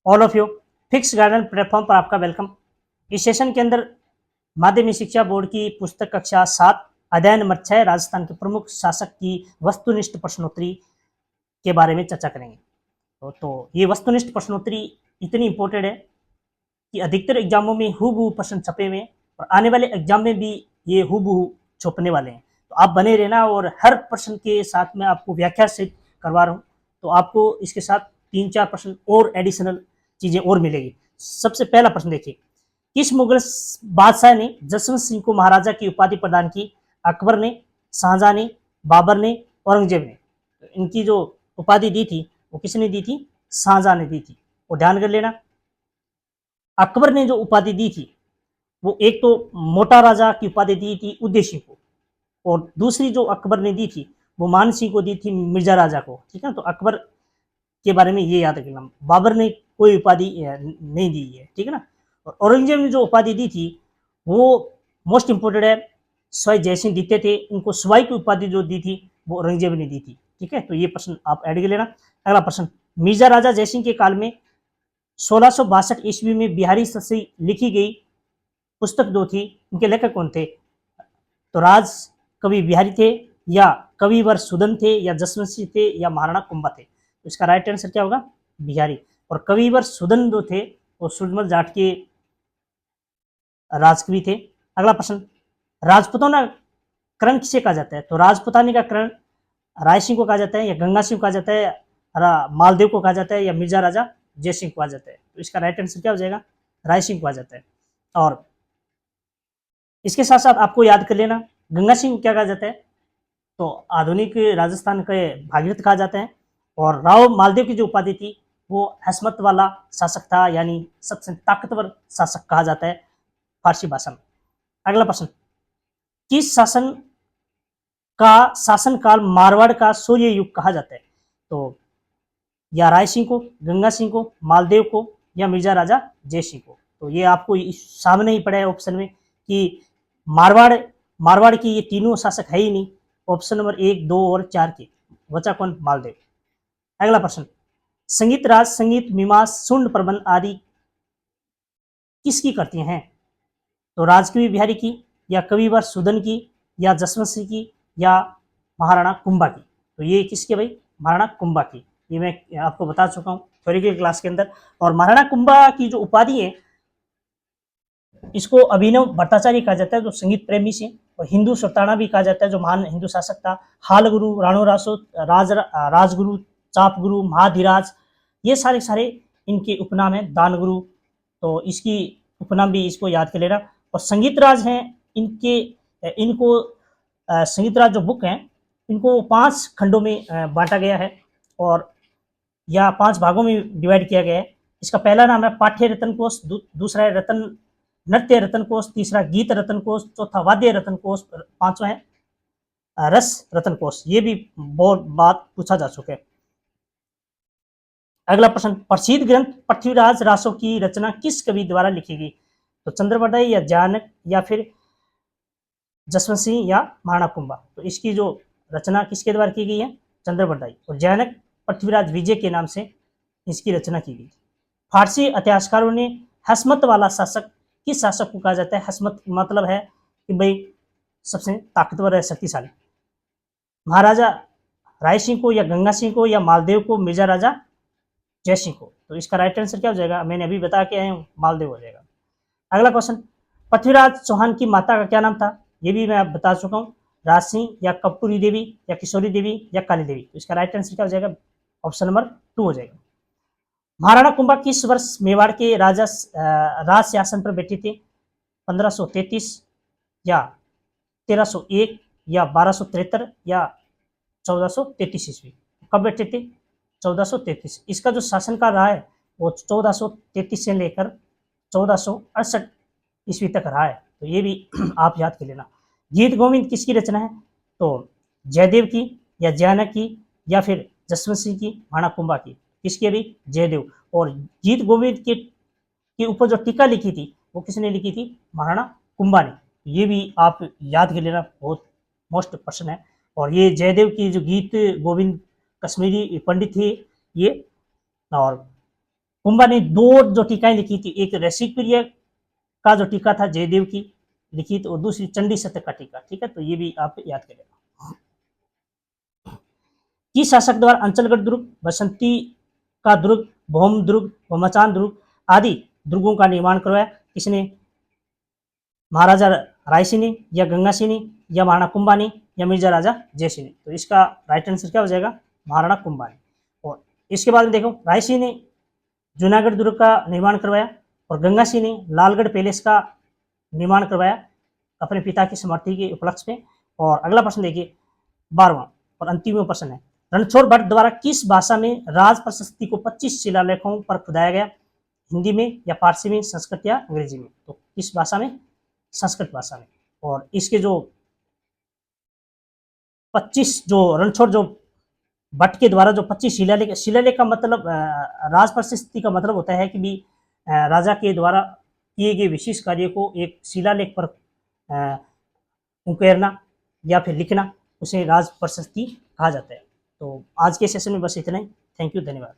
All of you. Fix garden platform पर आपका welcome. इस सेशन के अंदर माध्यमिक शिक्षा बोर्ड की पुस्तक कक्षा 7 अध्याय नंबर 6 राजस्थान के प्रमुख शासक की वस्तुनिष्ठ प्रश्नोत्तरी के बारे में चर्चा करेंगे। तो ये वस्तुनिष्ठ प्रश्नोत्तरी इतनी इंपॉर्टेंट है कि अधिकतर एग्जामों में हूबहू प्रश्न छपे हुए हैं और आने वाले एग्जाम में भी ये हूबहू छपने वाले हैं। तो आप बने रहना और हर प्रश्न के साथ में आपको व्याख्या से करवा रहा हूँ, तो आपको इसके साथ 3-4 प्रश्न और एडिशनल चीजें और मिलेगी। सबसे पहला प्रश्न देखिए, किस मुगल बादशाह ने जसवंत सिंह को महाराजा की उपाधि प्रदान की? अकबर ने, शाहजहां ने, बाबर ने, औरंगजेब ने? इनकी जो उपाधि दी थी वो किसने दी थी? शाहजहां ने दी थी। और ध्यान कर लेना, अकबर ने जो उपाधि दी थी वो एक तो मोटा राजा की उपाधि दी थी उदय सिंह को, और दूसरी जो अकबर ने दी थी वो मान सिंह को दी थी मिर्जा राजा को। ठीक है, तो अकबर के बारे में ये याद रखना। बाबर ने कोई उपाधि नहीं दी है, ठीक है ना। और औरंगजेब ने जो उपाधि दी थी वो मोस्ट इंपोर्टेंट है, स्वाई जयसिंह द्वितीय थे, उनको स्वाई की उपाधि जो दी थी वो औरंगजेब ने दी थी। ठीक है, तो ये प्रश्न आप ऐड कर लेना। अगला प्रश्न, मिर्जा राजा जयसिंह के काल में 1662 ईस्वी में बिहारी से लिखी गई पुस्तक जो थी, उनके लेखक कौन थे? तो राज कवि बिहारी थे, या कविवर सुदन थे, या जसवंत सिंह थे, या महाराणा कुंभा थे? तो इसका राइट आंसर क्या होगा? बिहारी। और कविवर सुदन जो थे वो सूरजमल जाट के राजकवि थे। अगला प्रश्न, राजपूताना करण किसे कहा जाता है? तो राजपूतानी का करण राय सिंह को कहा जाता है, या गंगा सिंह को कहा जाता है, मालदेव को कहा जाता है, या मिर्जा राजा जय सिंह को कहा जाता है? तो इसका राइट आंसर क्या हो जाएगा? राय सिंह को कहा जाता है। और इसके साथ साथ आपको याद कर लेना, गंगा सिंह को क्या कहा जाता है? तो आधुनिक राजस्थान के भागीरथ कहा जाता है। और राव मालदेव की जो उपाधि थी वो हसमत वाला शासक था, यानी सबसे ताकतवर शासक कहा जाता है फारसी भाषा में। अगला प्रश्न, किस शासन का शासनकाल मारवाड़ का सूर्य युग कहा जाता है? तो या राय सिंह को, गंगा सिंह को, मालदेव को, या मिर्जा राजा जय सिंह को? तो ये आपको सामने ही पड़ा है ऑप्शन में कि मारवाड़ मारवाड़ की ये तीनों शासक है ही नहीं। ऑप्शन नंबर 1, 2 और 4 के बचा कौन? मालदेव। अगला प्रश्न, संगीत राज, संगीत मीमांस, सुंड प्रबंध आदि किसकी करती हैं? तो राजकवि बिहारी की, या कविवर सुदन की, या जसवंत सिंह की, या महाराणा कुंभा की? तो ये किसके भाई? महाराणा कुंभा की। ये मैं आपको बता चुका हूँ थ्योरी के क्लास के अंदर। और महाराणा कुंभा की जो उपाधि है इसको अभिनव भट्टाचार्य कहा जाता है जो संगीत प्रेमी से, और हिंदू सुल्ताना भी कहा जाता है जो महान हिंदू शासक था। हाल गुरु, राणो रासो, राजगुरु, चाप गुरु, महाधिराज, ये सारे सारे इनके उपनाम है। दान गुरु, तो इसकी उपनाम भी इसको याद कर लेना। और संगीत राज हैं इनके, इनको संगीत राज जो बुक हैं इनको 5 खंडों में बांटा गया है, और या 5 भागों में डिवाइड किया गया है। इसका पहला नाम है पाठ्य रतन कोश, दूसरा है रतन नृत्य रतन कोश, तीसरा गीत रतन कोश, चौथा वाद्य रतन कोश, पांचवा है रस रतन कोश। ये भी बहुत बात पूछा जा चुका है। अगला प्रश्न, प्रसिद्ध ग्रंथ पृथ्वीराज रासो की रचना किस कवि द्वारा लिखी गई? तो चंद्रबरदाई, या जानक, या फिर जसवंत सिंह, या महाराणा कुंभा? तो इसकी जो रचना किसके द्वारा की गई है? चंद्रबरदाई। और जानक पृथ्वीराज विजय के नाम से इसकी रचना की गई। फारसी इतिहासकारों ने हसमत वाला शासक किस शासक को कहा जाता है? हसमत मतलब है कि भाई सबसे ताकतवर है, शक्तिशाली। महाराजा राय सिंह को, या गंगा सिंह को, या मालदेव को, मिर्जा राजा जय सिंह को? तो इसका राइट आंसर क्या हो जाएगा? मैंने अभी बता के आया हूँ, मालदेव हो जाएगा। अगला क्वेश्चन, पृथ्वीराज चौहान की माता का क्या नाम था? ये भी मैं बता चुका हूँ, राज सिंह, या कपूरी देवी, या किशोरी देवी, या काली देवी? तो इसका राइट आंसर क्या हो जाएगा? ऑप्शन नंबर 2 हो जाएगा। महाराणा कुंभा किस वर्ष मेवाड़ के राज शासन पर बैठे थे? 1533, या 1301, या 1273, या 1433 ईस्वी? कब बैठे थे? 1433। इसका जो शासनकाल रहा है वो 1433 से लेकर 1468 ईस्वी तक रहा है। तो ये भी आप याद कर लेना। गीत गोविंद किसकी रचना है? तो जयदेव की, या जयानक की, या फिर जसवंत सिंह की, महाराणा कुंभा की? किसकी? अभी जयदेव। और गीत गोविंद के ऊपर जो टीका लिखी थी वो किसने लिखी थी? महाराणा कुंभा ने। ये भी आप याद कर लेना, बहुत मोस्ट प्रश्न है। और ये जयदेव की जो गीत गोविंद कश्मीरी पंडित थे ये। और कुंभा ने 2 जो टीकाएं लिखी थी, एक ऋषिक प्रिय का जो टीका था जयदेव की लिखित, और दूसरी चंडी सतक का टीका। ठीक है, तो ये भी आप याद करेगा। किस शासक द्वारा अंचलगढ़ दुर्ग, बसंती का दुर्ग, भौम दुर्ग व मचान दुर्ग आदि दुर्गों का निर्माण करवाया? किसने? महाराजा राय सिंह ने, या गंगा सिंह ने, या महाराणा कुंभा ने, या मिर्जा राजा जयसिंह ने? तो इसका राइट आंसर क्या हो जाएगा? महाराणा कुंभा ने। और इसके बाद में देखो, राय सिंह ने जूनागढ़ दुर्ग का निर्माण करवाया, और गंगा सिंह ने लालगढ़ पैलेस का निर्माण करवाया अपने पिता की स्मृति के उपलक्ष्य में। और अगला प्रश्न देखिए 12वां और अंतिम प्रश्न है, रणछोड़ भट्ट द्वारा किस भाषा में राज प्रशस्ति को 25 शिलालेखों पर खुदाया गया? हिंदी में, या फारसी में, संस्कृत या अंग्रेजी में? तो किस भाषा में? संस्कृत भाषा में। और इसके जो 25 जो रणछोड़ जो भट्ट के द्वारा जो 25 शिलालेख, शिलालेख का मतलब राज प्रशस्ति का मतलब होता है कि भी राजा के द्वारा किए गए विशेष कार्य को एक शिलालेख पर उकेरना या फिर लिखना, उसे राज प्रशस्ति कहा जाता है। तो आज के सेशन में बस इतना ही। थैंक यू, धन्यवाद।